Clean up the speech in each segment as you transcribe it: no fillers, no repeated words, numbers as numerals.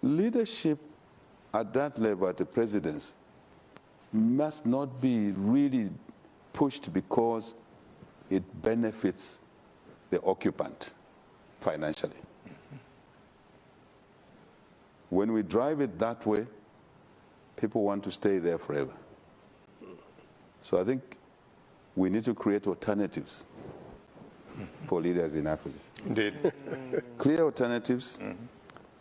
Leadership at that level, at the presidency, must not be really pushed because it benefits the occupant financially. When we drive it that way, people want to stay there forever. So I think we need to create alternatives for leaders in Africa. Indeed. Clear alternatives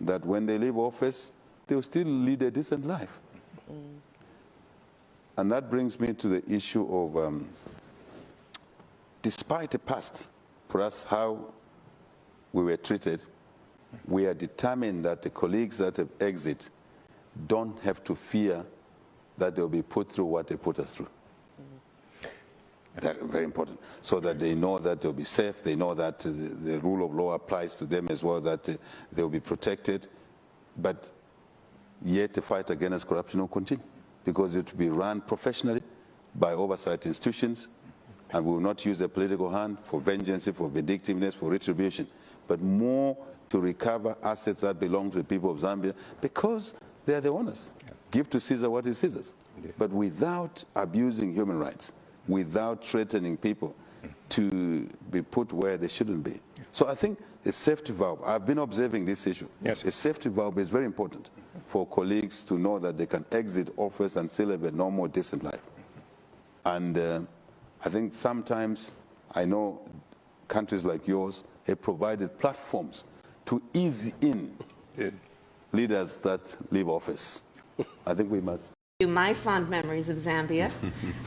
that when they leave office, they'll still lead a decent life. And that brings me to the issue of, despite the past, for us, how we were treated, we are determined that the colleagues that have exit don't have to fear that they'll be put through what they put us through. That's very important, so that they know that they'll be safe, they know that the rule of law applies to them as well, that they'll be protected, but yet the fight against corruption will continue, because it will be run professionally by oversight institutions, and we will not use a political hand for vengeance, for vindictiveness, for retribution, but more to recover assets that belong to the people of Zambia, because they are the owners. Yeah. Give to Caesar what is Caesar's. Indeed. But without abusing human rights, without threatening people to be put where they shouldn't be. So I think a safety valve, I've been observing this issue. Yes. A safety valve is very important for colleagues to know that they can exit office and still have a normal, decent life. And I think sometimes, I know countries like yours have provided platforms to ease in leaders that leave office. I think we must. My fond memories of Zambia.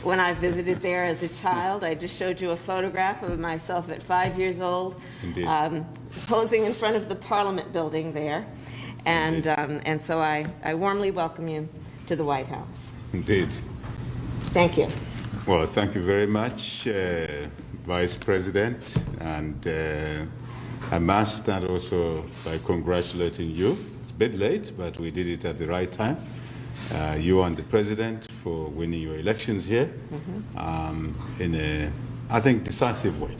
When I visited there as a child, I just showed you a photograph of myself at 5 years old, posing in front of the Parliament building there. And so I warmly welcome you to the White House. Indeed. Thank you. Well, thank you very much, Vice President. And I must start also by congratulating you. It's a bit late, but we did it at the right time. You and the President for winning your elections here in a, I think, decisive way.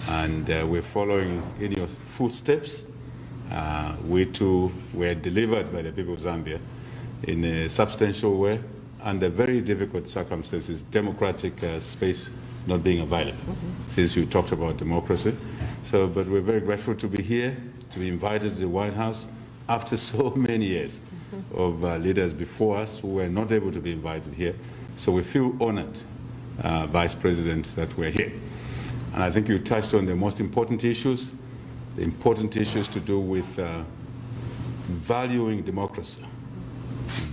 And we're following in your footsteps. We too were delivered by the people of Zambia in a substantial way under very difficult circumstances, democratic space not being available, since you talked about democracy. So, but we're very grateful to be here, to be invited to the White House after so many years of leaders before us who were not able to be invited here. So we feel honored, Vice President, that we're here. And I think you touched on the most important issues, the important issues to do with valuing democracy,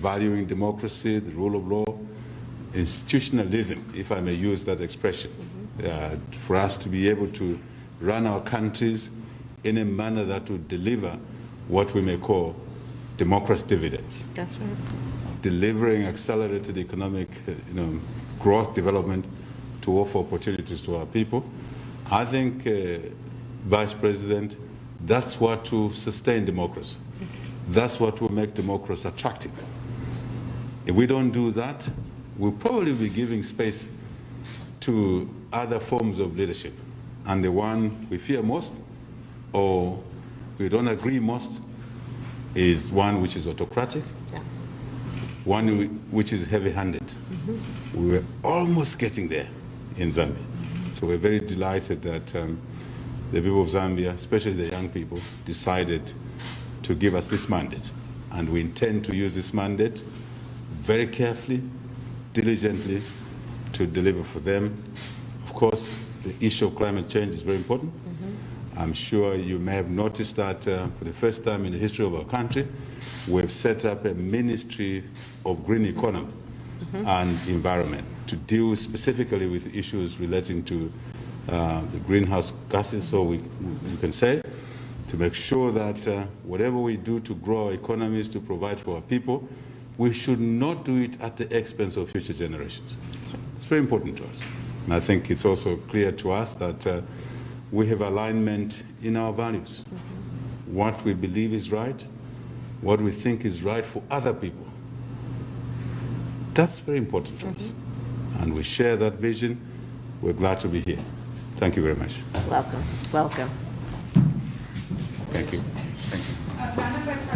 the rule of law, institutionalism, if I may use that expression, for us to be able to run our countries in a manner that would deliver what we may call democracy dividends. That's right. Delivering accelerated economic growth, development to offer opportunities to our people. I think, Vice President, that's what will sustain democracy. That's what will make democracy attractive. If we don't do that, we'll probably be giving space to other forms of leadership. And the one we fear most, or we don't agree most, is one which is autocratic, one which is heavy-handed. We were almost getting there in Zambia. So we're very delighted that the people of Zambia, especially the young people, decided to give us this mandate. And we intend to use this mandate very carefully, diligently, to deliver for them. Of course, the issue of climate change is very important. I'm sure you may have noticed that for the first time in the history of our country, we've set up a Ministry of Green Economy and Environment to deal specifically with issues relating to the greenhouse gases, so we can say, to make sure that whatever we do to grow our economies, to provide for our people, we should not do it at the expense of future generations. It's very important to us. And I think it's also clear to us that we have alignment in our values. What we believe is right, what we think is right for other people. That's very important to us. And we share that vision. We're glad to be here. Thank you very much. Welcome. Welcome. Thank you. Thank you.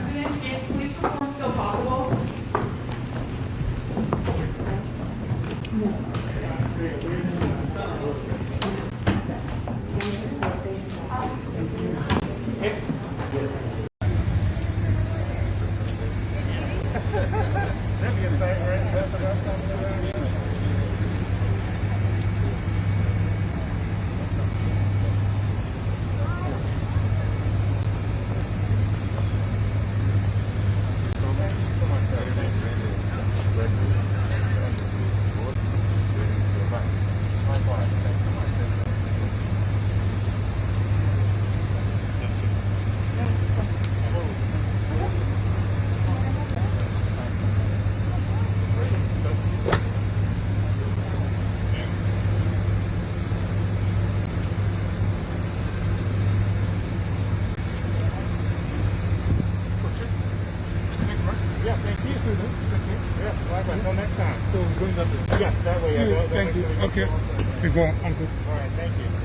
until next time. So we're going that way? Yes, that way. See you. Thank you. Okay. You're going. I'm good. All right, thank you.